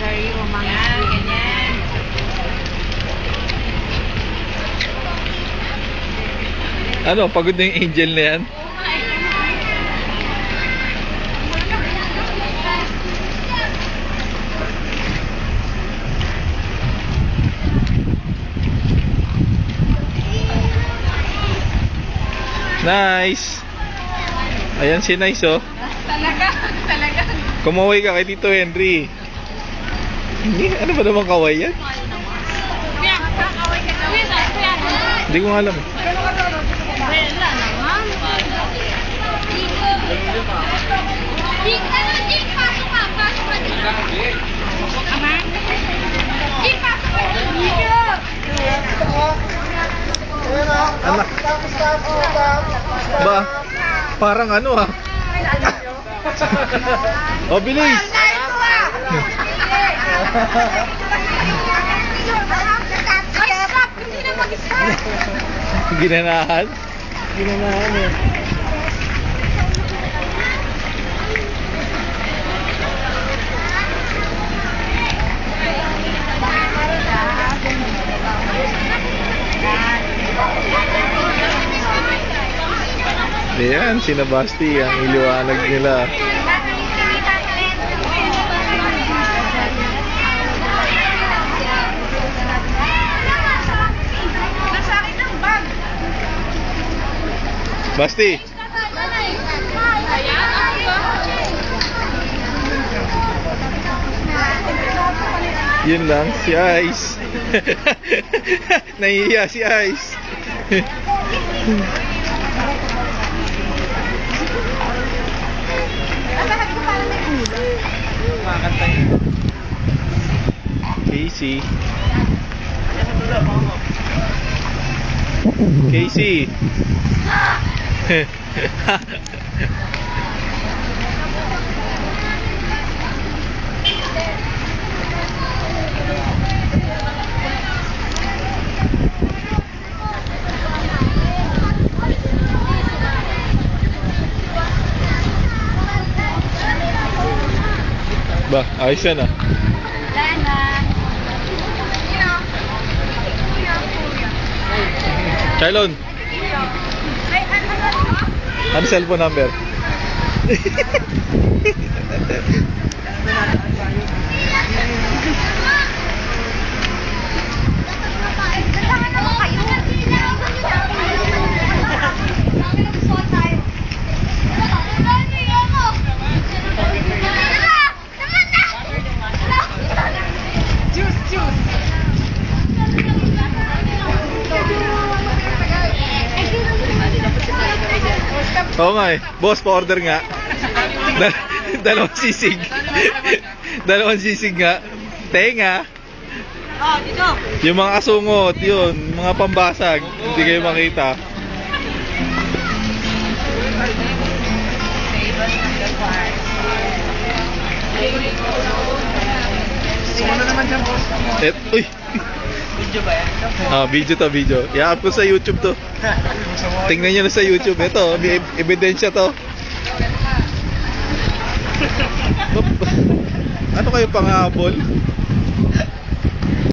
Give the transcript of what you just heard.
Very romantic. Ganyan. Ano, pagod na yung angel na yan? Nice! Ayan si Nice, oh. Talaga. Kumaway ka kay Tito Henry. Hindi, ano ba naman kaway yan? Kuya, kakaway ka daw. Kuya. Hindi ko nga alam. Wala naman. Jing, pasok ka. Pasok ka dito. Ama? Jing, pasok ka dito. Anak. Ba? Parang ano, ah. Oh, bilis! Ginanahan? Ginanahan eh. Ayan, sina Basti, ang iliwanag nila. Basti! Yun lang, si Ice. Nahihiya si Ice. Casey. Casey. Ba, ayos yan ah. Charlon. Ano cellphone number? Oo nga eh. Boss, pa-order nga. Dalawang sisig. Dalawang sisig nga. Tenga. Oh, dito. Yung mga kasungot, yun. Mga pambasag. Hindi kayo makita. Ano naman dyan, boss? Uy! Video ba yan? Ah, video to, video. I-up ko sa YouTube to. Tingnan nyo na sa YouTube. Ito, may ebidensya to. Ano kayo panghabol?